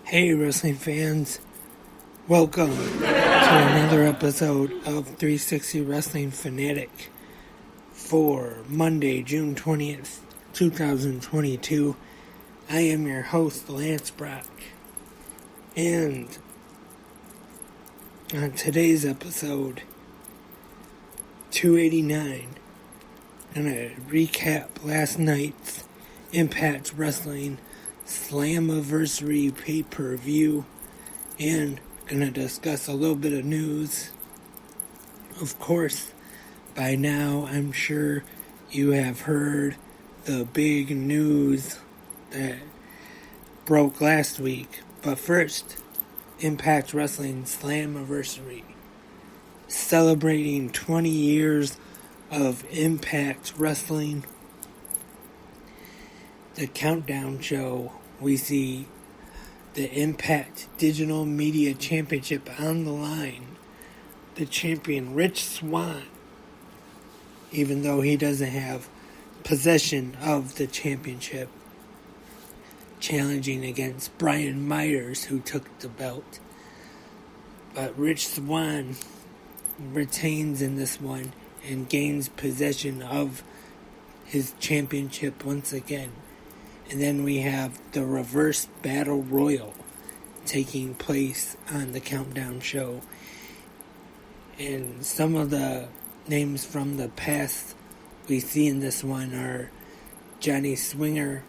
Hey wrestling fans, welcome to another episode of 360 Wrestling Fanatic for Monday, June 20th, 2022. I am your host, Lance Brock, and on today's episode 289, I'm going to recap last night's Impact Wrestling Slammiversary pay-per-view, and gonna discuss a little bit of news. Of course, by now I'm sure you have heard the big news that broke last week. But first, Impact Wrestling Slammiversary, celebrating 20 years of Impact Wrestling. The countdown show, we see the Impact Digital Media Championship on the line. The champion, Rich Swann, even though he doesn't have possession of the championship, challenging against Brian Myers, who took the belt. But Rich Swann retains in this one and gains possession of his championship once again. And then we have the reverse battle royal taking place on the countdown show. And some of the names from the past we see in this one are Johnny Swinger,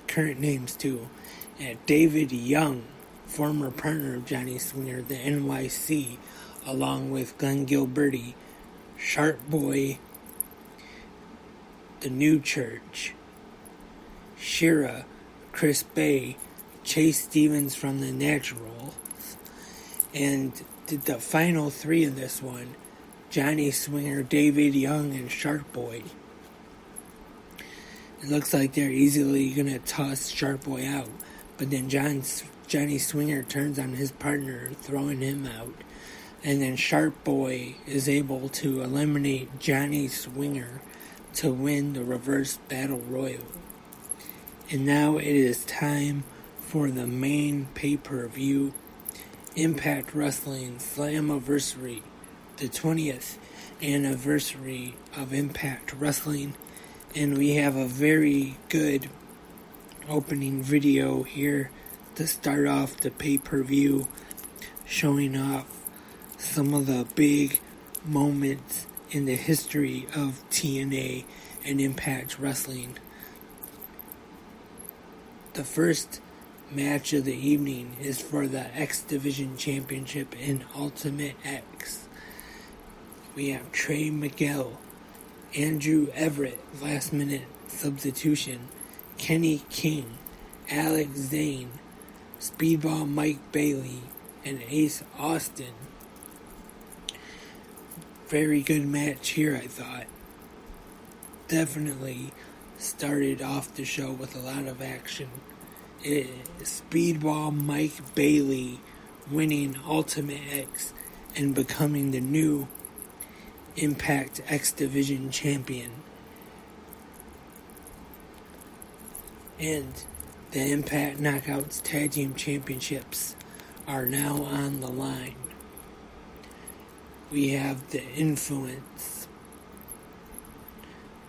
current names too, and David Young, former partner of Johnny Swinger, the NYC, along with Glenn Gilberti, Sharp Boy, the New Church, Shira, Chris Bay, Chase Stevens from the Naturals, and the final three in this one, Johnny Swinger, David Young, and Sharp Boy. It looks like they're easily going to toss Sharp Boy out, but then Johnny Swinger turns on his partner, throwing him out, and then Sharp Boy is able to eliminate Johnny Swinger to win the reverse battle royal. And now it is time for the main pay-per-view, Impact Wrestling Slammiversary, the 20th anniversary of Impact Wrestling. And we have a very good opening video here to start off the pay-per-view, showing off some of the big moments in the history of TNA and Impact Wrestling. The first match of the evening is for the X Division Championship in Ultimate X. We have Trey Miguel, Andrew Everett, last minute substitution, Kenny King, Alex Zane, Speedball Mike Bailey, and Ace Austin. Very good match here, I thought. Definitely started off the show with a lot of action. Speedball Mike Bailey winning Ultimate X and becoming the new Impact X Division champion. And the Impact Knockouts Tag Team Championships are now on the line. We have the Influence,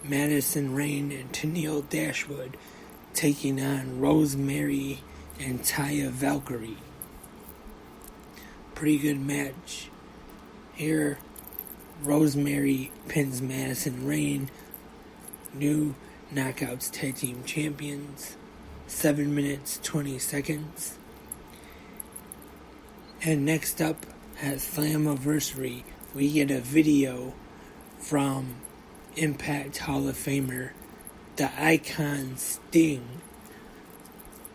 Madison Rayne and Tennille Dashwood taking on Rosemary and Taya Valkyrie. Pretty good match. Here, Rosemary pins Madison Rayne, new Knockouts Tag Team Champions, 7 minutes, 20 seconds. And next up at Slammiversary, we get a video from Impact Hall of Famer, the Icon Sting,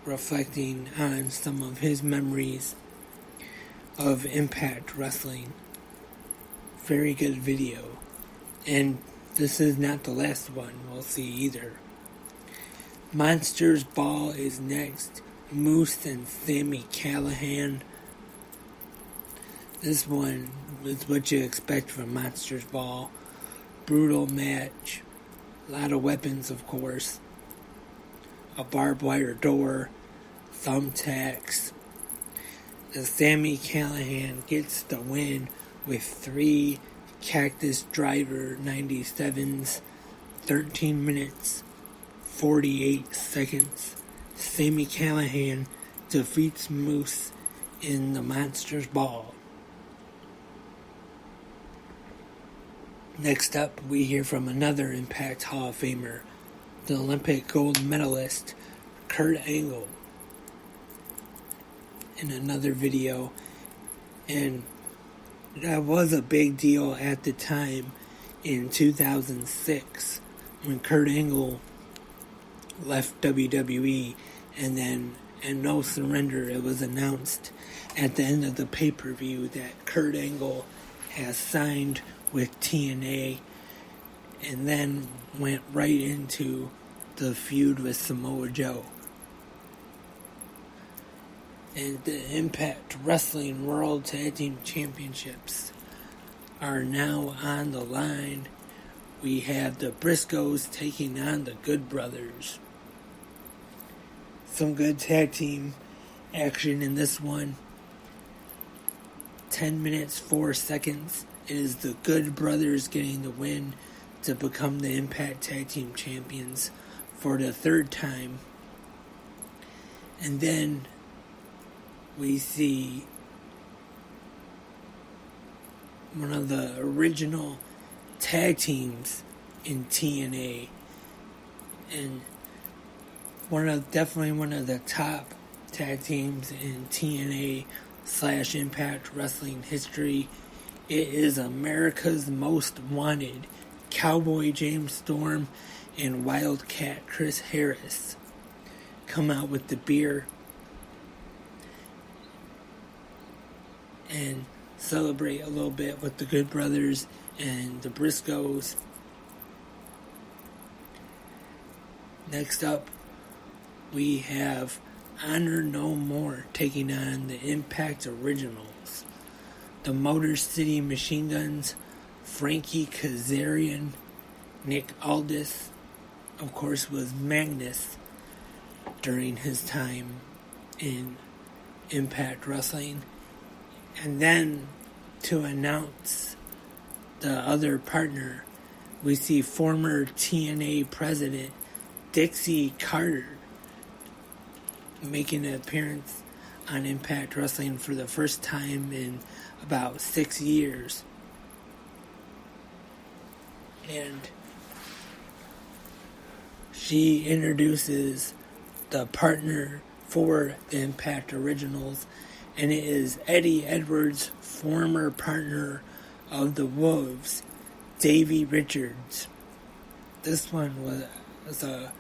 reflecting on some of his memories of Impact Wrestling. Very good video. And this is not the last one we'll see either. Monsters Ball is next. Moose and Sami Callihan. This one is what you expect from Monsters Ball. Brutal match. A lot of weapons, of course. A barbed wire door. thumbtacks, Sami Callihan gets the win with 3 Cactus Driver 97s, 13 minutes, 48 seconds. Sami Callihan defeats Moose in the Monsters Ball. Next up, we hear from another Impact Hall of Famer, the Olympic gold medalist, Kurt Angle, in another video. And that was a big deal at the time in 2006 when Kurt Angle left WWE, and then in No Surrender it was announced at the end of the pay-per-view that Kurt Angle has signed with TNA, and then went right into the feud with Samoa Joe. And the Impact Wrestling World Tag Team Championships are now on the line. We have the Briscoes taking on the Good Brothers. Some good tag team action in this one. 10 minutes, 4 seconds. It is the Good Brothers getting the win to become the Impact Tag Team Champions for the 3rd time. And then we see one of the original tag teams in TNA, and definitely one of the top tag teams in TNA/Impact Wrestling history. It is America's Most Wanted, Cowboy James Storm and Wildcat Chris Harris come out with the beer and celebrate a little bit with the Good Brothers and the Briscoes. Next up, we have Honor No More taking on the Impact Originals. The Motor City Machine Guns, Frankie Kazarian, Nick Aldis, of course, was Magnus during his time in Impact Wrestling. And then to announce the other partner, we see former TNA president Dixie Carter making an appearance on Impact Wrestling for the first time in about 6 years. And she introduces the partner for the Impact Originals, and it is Eddie Edwards' former partner of the Wolves, Davey Richards. This one was a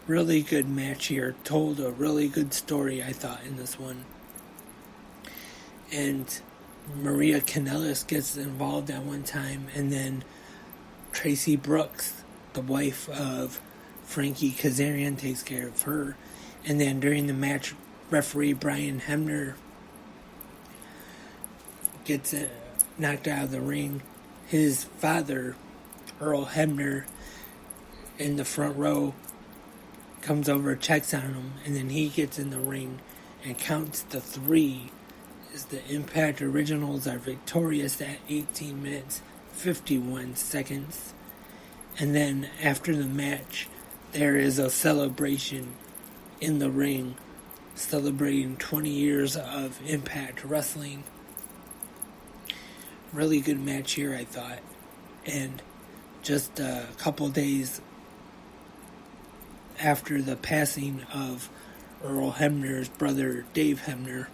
really good match here, told a really good story, I thought, in this one. And Maria Kanellis gets involved at one time, and then Tracy Brooks, the wife of Frankie Kazarian, takes care of her. And then during the match, referee Brian Hebner gets knocked out of the ring. His father, Earl Hebner, in the front row, comes over, checks on him, and then he gets in the ring and counts to 3 as the Impact Originals are victorious at 18 minutes, 51 seconds. And then after the match, there is a celebration in the ring, celebrating 20 years of Impact Wrestling. Really good match here, I thought. And just a couple days after the passing of Earl Hebner's brother, Dave Hebner.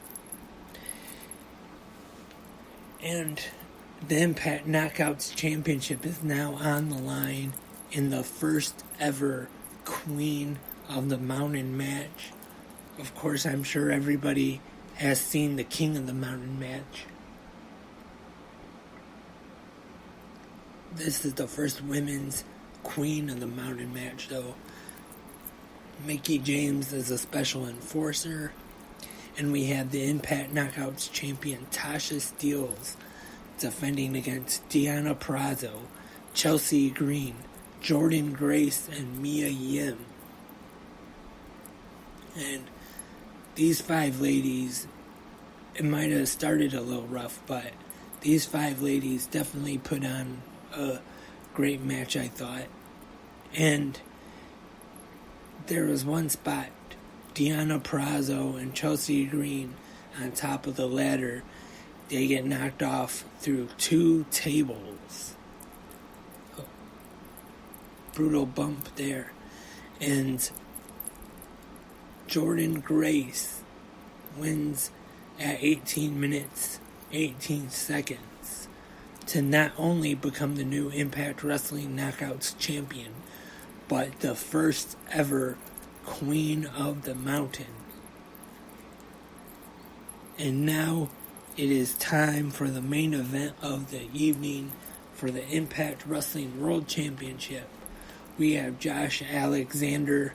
And the Impact Knockouts Championship is now on the line in the first ever Queen of the Mountain match. Of course, I'm sure everybody has seen the King of the Mountain match. This is the first women's Queen of the Mountain match, though. Mickie James is a special enforcer. And we have the Impact Knockouts champion Tasha Steelz defending against Deonna Purrazzo, Chelsea Green, Jordan Grace, and Mia Yim. And these 5 ladies it might have started a little rough, but these 5 ladies definitely put on a great match, I thought. And there was one spot, Deonna Purrazzo and Chelsea Green on top of the ladder. They get knocked off through 2 tables. Brutal bump there. And Jordan Grace wins at 18 minutes, 18 seconds to not only become the new Impact Wrestling Knockouts champion, but the first ever Queen of the Mountain. And now it is time for the main event of the evening for the Impact Wrestling World Championship. We have Josh Alexander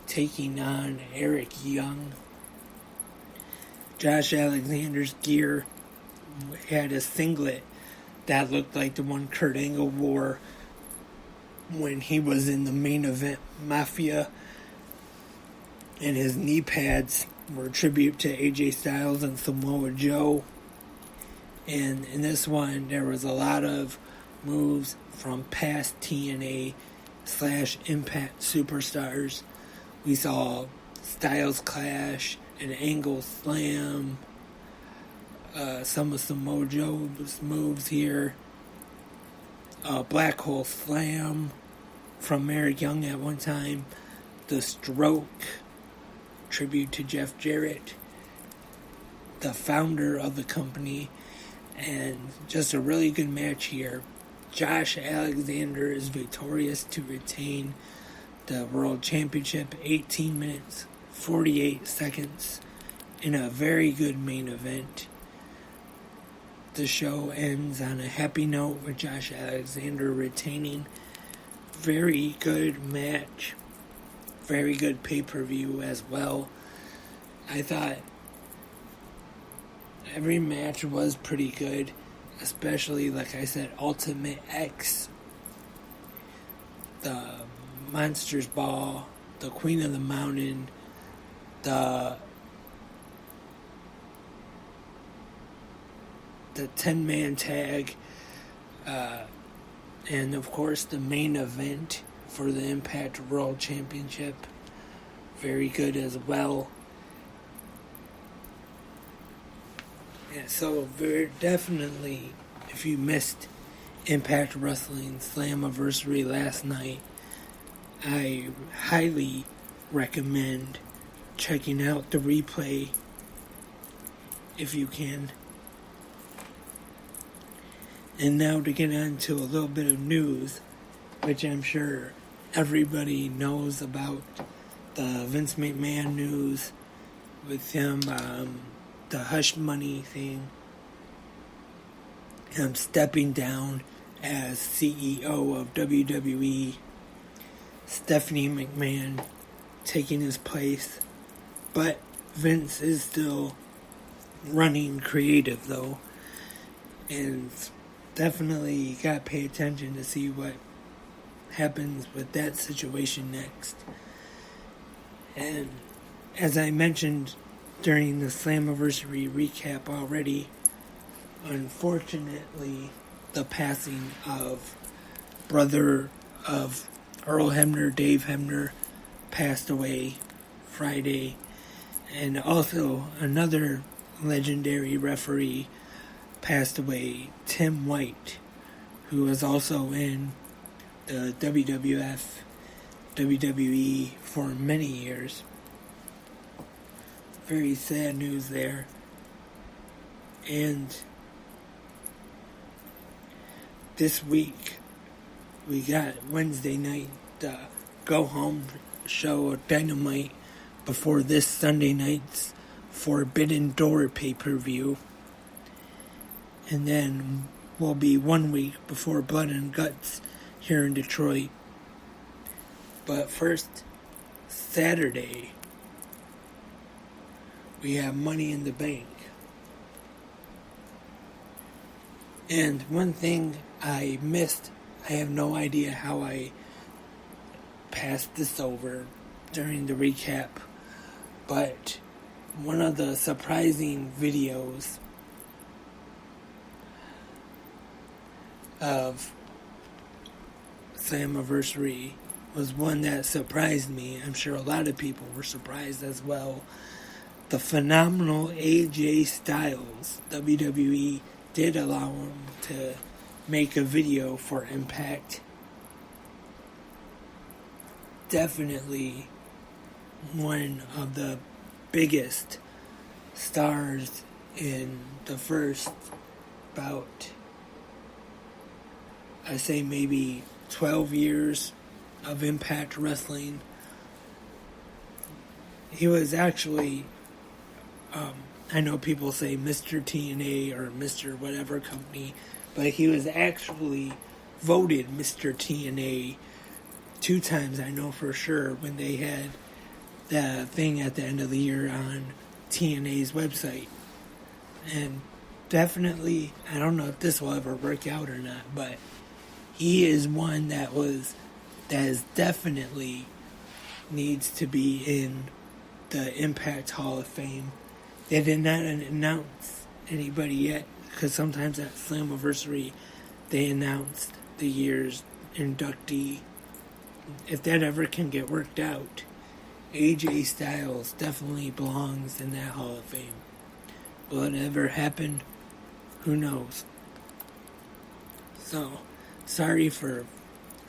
taking on Eric Young. Josh Alexander's gear had a singlet that looked like the one Kurt Angle wore when he was in the main event Mafia, and his knee pads were a tribute to AJ Styles and Samoa Joe. And in this one, there was a lot of moves from past TNA / Impact superstars. We saw Styles Clash, an Angle Slam, some of Samoa Joe's moves here, Black Hole Slam from Eric Young at one time, the Stroke, tribute to Jeff Jarrett, the founder of the company, and just a really good match here. Josh Alexander is victorious to retain the World Championship, 18 minutes, 48 seconds, in a very good main event. The show ends on a happy note with Josh Alexander retaining. Very good match. Very good pay-per-view as well. I thought every match was pretty good, especially, like I said, Ultimate X, the Monsters Ball, the Queen of the Mountain, the 10-man tag, and of course the main event for the Impact World Championship. Very good as well. Yeah, so very definitely, if you missed Impact Wrestling Slammiversary last night, I highly recommend checking out the replay if you can. And now to get on to a little bit of news, which I'm sure everybody knows about, the Vince McMahon news with him, the hush money thing, him stepping down as CEO of WWE, Stephanie McMahon taking his place, but Vince is still running creative though, and definitely you gotta pay attention to see what happens with that situation next. And as I mentioned during the Slammiversary recap already, unfortunately the passing of brother of Earl Hebner, Dave Hebner, passed away Friday, and also another legendary referee passed away, Tim White, who was also in the WWF, WWE for many years. Very sad news there. And this week we got Wednesday night the go home show of Dynamite before this Sunday night's Forbidden Door pay-per-view. And then we'll be 1 week before Blood and Guts here in Detroit. But first, Saturday, we have Money in the Bank. And one thing I missed, I have no idea how I passed this over during the recap, but one of the surprising videos of Slammiversary was one that surprised me. I'm sure a lot of people were surprised as well. The phenomenal AJ Styles. WWE did allow him to make a video for Impact. Definitely one of the biggest stars in the first about, I say maybe 12 years of Impact Wrestling. He was actually, I know people say Mr. TNA or Mr. whatever company, but he was actually voted Mr. TNA 2 times, I know for sure, when they had the thing at the end of the year on TNA's website. And definitely, I don't know if this will ever work out or not, but he is one that is definitely needs to be in the Impact Hall of Fame. They did not announce anybody yet, because sometimes at Slammiversary they announced the year's inductee. If that ever can get worked out, AJ Styles definitely belongs in that Hall of Fame. Will it ever happen? Who knows? So, sorry for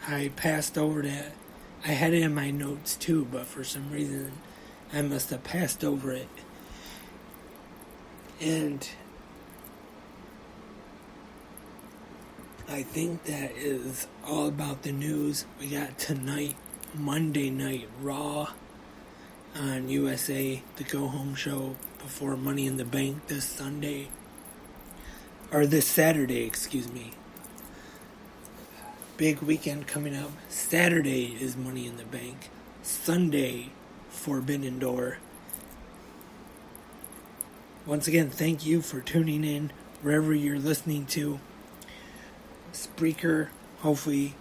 I passed over that. I had it in my notes too, but for some reason I must have passed over it. And I think that is all about the news. We got tonight, Monday Night Raw on USA, the go-home show before Money in the Bank this Sunday. Or this Saturday, excuse me. Big weekend coming up. Saturday is Money in the Bank. Sunday, Forbidden Door. Once again, thank you for tuning in wherever you're listening to. Spreaker, hopefully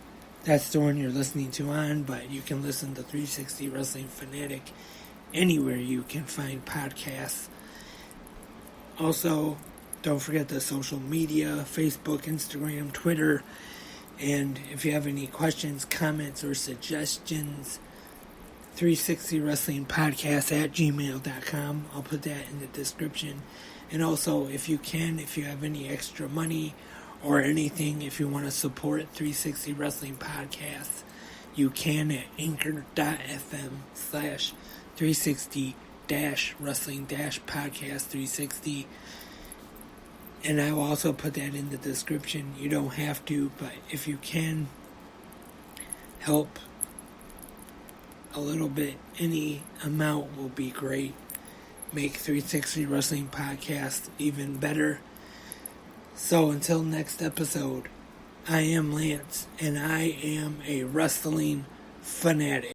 that's the one you're listening to on, but you can listen to 360 Wrestling Fanatic anywhere you can find podcasts. Also, don't forget the social media, Facebook, Instagram, Twitter, and if you have any questions, comments, or suggestions, 360 Wrestling Podcast at gmail.com. I'll put that in the description. And also, if you have any extra money or anything, if you want to support 360 Wrestling Podcast, you can at anchor.fm/360-wrestling-podcast 360. And I will also put that in the description. You don't have to, but if you can help a little bit, any amount will be great. Make 360 Wrestling Podcast even better. So until next episode, I am Lance, and I am a wrestling fanatic.